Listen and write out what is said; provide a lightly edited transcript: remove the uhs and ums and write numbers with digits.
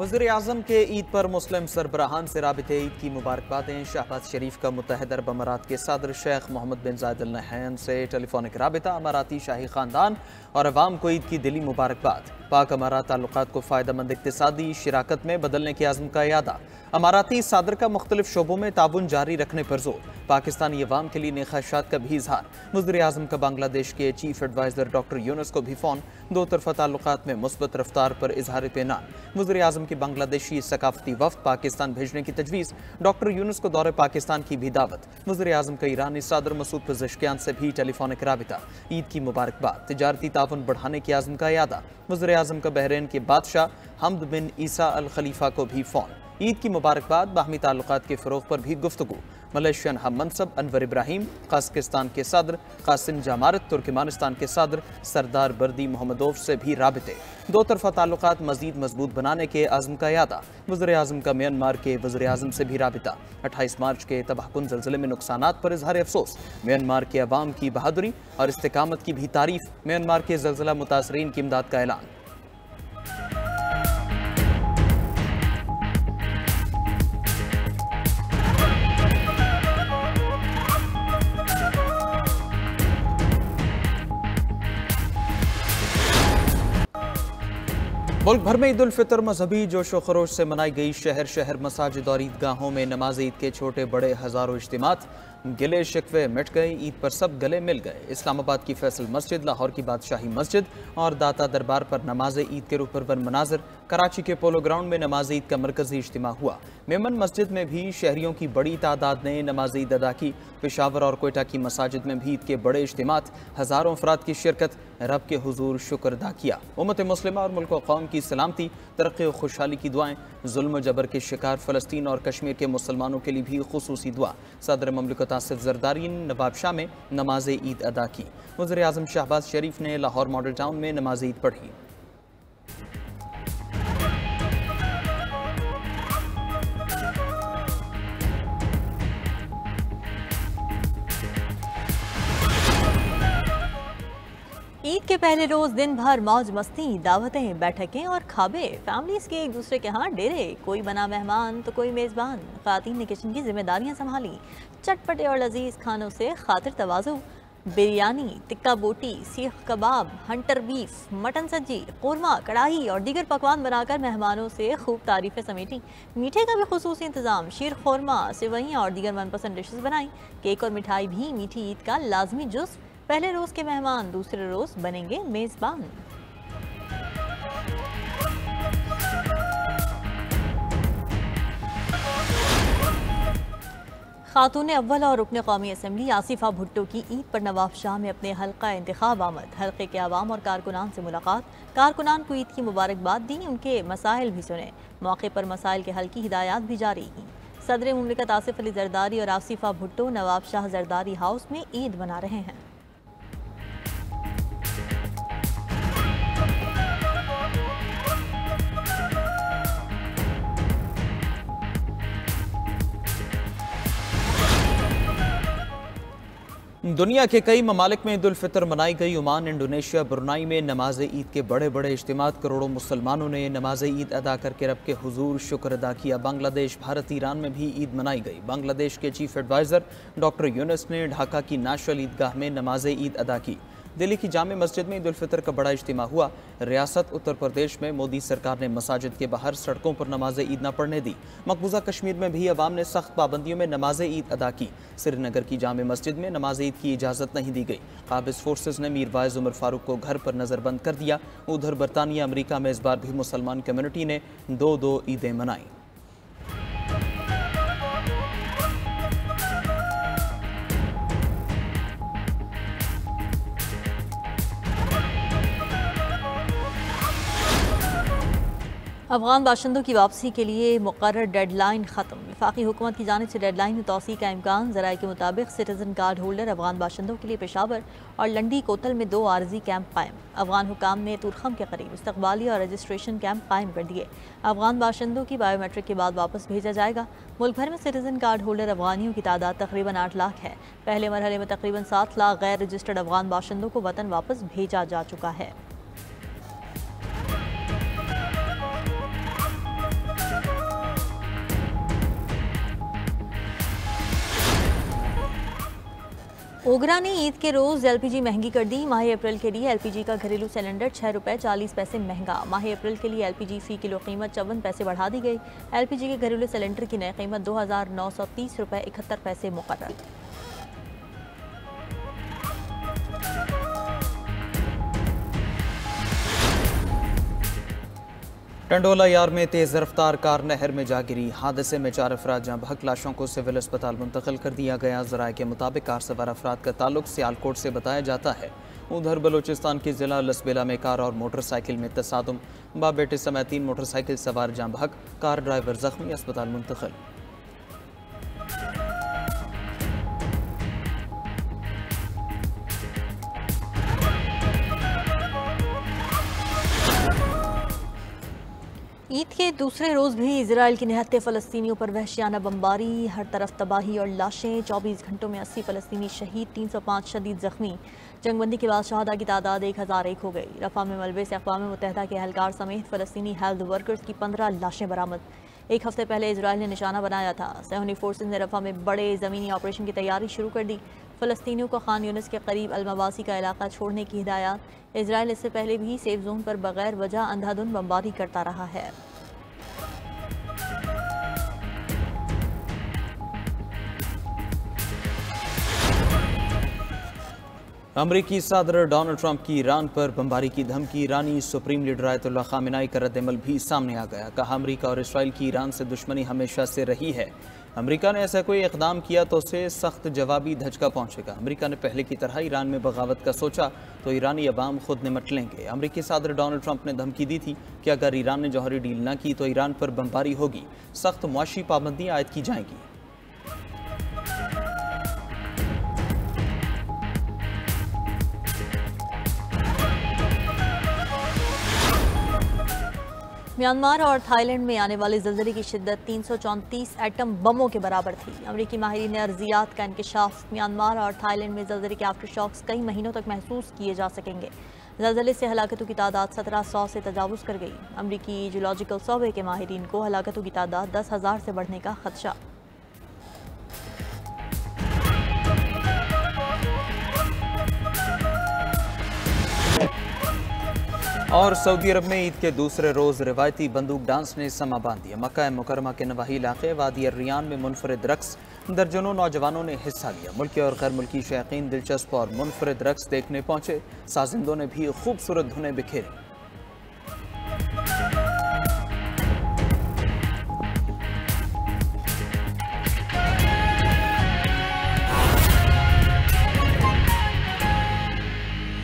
वज़ीर-ए-आज़म के ईद पर मुस्लिम सरबराहान से राबिते ईद की मुबारकबादें। शहबाज शरीफ का मुत्तहिदा अरब अमारात के सदर शेख मोहम्मद बिन जायद अल नहयान से टेलीफोनिक राबिता। अमाराती शाही ख़ानदान और अवाम को ईद की दिली मुबारकबाद। पाक अमारात ताल्लुकात को फ़ायदेमंद इक़्तिसादी शिराकत में बदलने के आज़म का यादा। अमाराती सदर का मुख्तलिफ शोबों में ताबुन जारी रखने पर जोर। पाकिस्तानी अवाम के लिए नए ख्वाहिशात का भी इजहार। वज़ीर-ए-आज़म का बांग्लादेश के चीफ एडवाइज़र डॉक्टर यूनुस को भी फ़ोन। दो तरफ़ा ताल्लुकात में मुस्बत रफ्तार पर इजहार इत्मीनान। वज़ीर-ए-आज़म की बांग्लादेशी सकाफती वफ़द पाकिस्तान भेजने की तजवीज़। डॉक्टर यूनुस को दौरे पाकिस्तान की भी दावत। वज़ीर-ए-आज़म का ईरानी सदर मसूद पेज़ेश्कियान से भी टेलीफोनिक राबिता। ईद की मुबारकबाद। तिजारती ताउन बढ़ाने के आज़म का यादा। वज़ीर-ए-आज़म का बहरीन के बादशाह हमद बिन ईसा अल खलीफा को भी फ़ोन। ईद की मुबारकबाद। बाहमी ताल्लुकात के फ़रोग़ पर भी गुफ्तगू। मलेशियन हम मनसब अनवर इब्राहिम कज़ाकिस्तान के सदर कासिम जामारत तुर्कमानिस्तान के सदर सरदार बर्दी मोहम्मदोव से भी राबिते। दो तरफ़ा ताल्लुकात मज़ीद मजबूत बनाने के आज़म का यादा। वज़ीर-ए-आज़म का म्यांमार के वज़ीर-ए-आज़म से भी राबिता। 28 मार्च के तबाहकुन ज़लज़ले में नुकसानात पर इज़हार अफसोस। म्यांमार के अवाम की बहादुरी और इस्तिकामत की भी तारीफ। म्यांमार के ज़लज़ला मुतासरीन की इमदाद का ऐलान। मुल्क भर में ईद उल फितर मजहबी जोश व खरोश से मनाई गई। शहर शहर मसाजिद और ईदगाहों में नमाज ईद के छोटे बड़े हज़ारों इज्तिमात। गिले शिकवे मिट गए, ईद पर सब गले मिल गए। इस्लामाबाद की फैसल मस्जिद, लाहौर की बादशाही मस्जिद और दाता दरबार पर नमाज ईद के रुख पर मनाजर। कराची के पोलो ग्राउंड में नमाज ईद का मरकजी इज्तिमा हुआ। मेमन मस्जिद में भी शहरियों की बड़ी तादाद ने नमाज ईद अदा की। पेशावर और कोयटा की मसाजिद में भी ईद के बड़े इज्तिमात। हज़ारों अफराद की शिरकत। रब के हुजूर शुक्र अदा किया। उम्मत मुस्लिमा और मुल्क व कौम की सलामती, तरक्की और खुशहाली की दुआएं। जुल्म जबर के शिकार फ़लस्तीन और कश्मीर के मुसलमानों के लिए भी खुसूसी दुआ। सदर ममलिकत आसिफ ज़रदारी ने नवाब शाह में नमाज ईद अदा की। वज़ीर-ए-आज़म शहबाज शरीफ ने लाहौर मॉडल टाउन में नमाज ईद पढ़ी। ईद के पहले रोज दिन भर मौज मस्ती, दावतें, बैठकें और खाबे। फैमिलीज के एक दूसरे के यहाँ डेरे। कोई बना मेहमान तो कोई मेज़बान। ख़वातीन ने किचन की जिम्मेदारियाँ संभाली। चटपटे और लजीज खानों से खातिर तवाज़ु। बिरयानी, टिक्का बोटी, सीख कबाब, हंटर बीफ, मटन सज्जी, कोरमा, कढ़ाई और दीगर पकवान बनाकर मेहमानों से खूब तारीफ़ें समेटी। मीठे का भी खुसूसी इंतज़ाम। शीर खोरमा, सेवइयाँ और दीगर मनपसंद डिशेज़ बनाई। केक और मिठाई भी मीठी ईद का लाजमी जुज़्व। पहले रोज़ के मेहमान दूसरे रोज़ बनेंगे मेज़बान। खातून अव्वल और रुकन कौमी असम्बली आसिफा भुट्टो की ईद पर नवाब शाह में अपने हल्का इंतखाब आमद। हल्के के अवाम और कारकुनान से मुलाकात। कारकुनान को ईद की मुबारकबाद दी, उनके मसाइल भी सुने। मौके पर मसाइल के हल की हिदायत भी जारी की। सदर मुमलिकत आसिफ अली जरदारी और आसिफा भुट्टो नवाब शाह जरदारी हाउस में ईद मना रहे हैं। दुनिया के कई ममालिक में ईद उल फितर मनाई गई। ओमान, इंडोनेशिया, ब्रुनाई में नमाज ईद के बड़े बड़े इज्तिमात। करोड़ों मुसलमानों ने नमाज ईद अदा करके रब के हुजूर शुक्र अदा किया। बांग्लादेश, भारत, ईरान में भी ईद मनाई गई। बांग्लादेश के चीफ एडवाइज़र डॉक्टर यूनुस ने ढाका की नेशनल ईदगाह में नमाज ईद अदा की। दिल्ली की जामे मस्जिद में ईद उल फितर का बड़ा इज्तिमा हुआ। रियासत उत्तर प्रदेश में मोदी सरकार ने मसाजिद के बाहर सड़कों पर नमाज ईद न पढ़ने दी। मकबूजा कश्मीर में भी अवाम ने सख्त पाबंदियों में नमाज ईद अदा की। श्रीनगर की जामे मस्जिद में नमाज ईद की इजाज़त नहीं दी गई। काबिज़ फोर्सेज ने मीर वाइज उमर फारूक को घर पर नज़रबंद कर दिया। उधर बरतानिया, अमरीका में इस बार भी मुसलमान कम्युनिटी ने दो ईदें मनाई। अफगान बाशिंदों की वापसी के लिए मुकर्रर डेडलाइन ख़त्म। वफाकी हुकूमत की जानिब से डेडलाइन में तोसी का इम्कान। ज़राए के मुताबिक सिटीजन कार्ड होल्डर अफगान बाशिंदों के लिए पेशावर और लंडी कोतल में 2 आर्जी कैंप कायम। अफगान हुकाम ने तुरखम के करीब इस्तकबाली और रजिस्ट्रेशन कैंप कायम कर दिए। अफगान बाशिंदों की बायोमेट्रिक के बाद वापस भेजा जाएगा। मुल्क भर में सिटीजन कार्ड होल्डर अफगानियों की तादाद तकरीबन 8 लाख है। पहले मरहले में तकरीबन 7 लाख गैर रजिस्टर्ड अफगान बाशिंदों को वतन वापस भेजा जा चुका है। ओगरा ने ईद के रोज़ एलपीजी महंगी कर दी। माह अप्रैल के लिए एलपीजी का घरेलू सिलेंडर 6 रुपये 40 पैसे महंगा। माह अप्रैल के लिए एलपीजी फ़ी किलो कीमत 54 पैसे बढ़ा दी गई। एलपीजी के घरेलू सिलेंडर की नई कीमत 2930 रुपये 71 पैसे मुकर्रर। टंडोला यार में तेज़ रफ्तार कार नहर में जा गिरी। हादसे में 4 अफराद जहां बहक लाशों को सिविल अस्पताल मुंतकिल कर दिया गया। ज़राए के मुताबिक कार सवार अफराद का ताल्लुक सियालकोट से बताया जाता है। उधर बलूचिस्तान के ज़िला लसबेला में कार और मोटरसाइकिल में तसादुम, बाप बेटे समेत 3 मोटरसाइकिल सवार जहां बहक, कार ड्राइवर जख्मी, अस्पताल मुंतकिल। ईद के दूसरे रोज़ भी इजराइल की निहत्ते फ़लस्तीनियों पर वहशियाना बमबारी, हर तरफ तबाही और लाशें। 24 घंटों में 80 फ़लस्तीनी शहीद, 305 शदीद ज़ख्मी। जंगबंदी के बाद शहादा की तादाद 1001 हो गई। रफ़ा में मलबे से अक़वाम मुत्तहिदा के एहलकार समेत फ़लस्तीनी हेल्थ वर्कर्स की 15 लाशें बरामद। एक हफ्ते पहले इजराइल ने निशाना बनाया था। सहूनी फोर्सेज ने रफ़ा में बड़े ज़मीनी ऑपरेशन की तैयारी शुरू कर दी। फ़लस्तीनियों को खान यूनिस के करीब अलमवासी का इलाका छोड़ने की हिदायत। इजराइल इससे पहले भी सेफ जोन पर बगैर वजह अंधाधुंध बमबारी करता रहा है। अमरीकी सदर डोनाल्ड ट्रंप की ईरान पर बमबारी की धमकी। ईरानी सुप्रीम लीडर आयतुल्लाह खामेनी का रद्द-ए-अमल भी सामने आ गया। कहा, अमरीका और इसराइल की ईरान से दुश्मनी हमेशा से रही है। अमरीका ने ऐसा कोई इकदाम किया तो उसे सख्त जवाबी धचका पहुंचेगा। अमरीका ने पहले की तरह ईरान में बगावत का सोचा तो ईरानी अवाम खुद निमट लेंगे। अमरीकी सदर डोनाल्ड ट्रंप ने धमकी दी थी कि अगर ईरान ने जौहरी डील न की तो ईरान पर बमबारी होगी, सख्त मुआशी पाबंदियाँ आयद की जाएंगी। म्यांमार और थाईलैंड में आने वाले ज़लज़ले की शिद्दत 334 एटम बमों के बराबर थी। अमरीकी माहिरीन ने अर्जियात का इंकशाफ। म्यांमार और थाईलैंड में ज़लज़ले के आफ्टर शॉक्स कई महीनों तक महसूस किए जा सकेंगे। ज़लज़ले से हलाकतों की तादाद 1700 से तजावुज़ कर गई। अमरीकी जियोलॉजिकल सर्वे के माहिरीन को हलाकतों की तादाद 10,000 से बढ़ने का खदशा। और सऊदी अरब में ईद के दूसरे रोज़ रिवायती बंदूक डांस ने समा बांध दिया। मक्का मुकरमा के नवाही इलाके वादी रियान में मुनफरिद रक्स, दर्जनों नौजवानों ने हिस्सा लिया। मुल्की और गैर मुल्की शौकीन दिलचस्प और मुनफरिद रक्स देखने पहुंचे। साजिंदों ने भी खूबसूरत धुनें बिखेरी।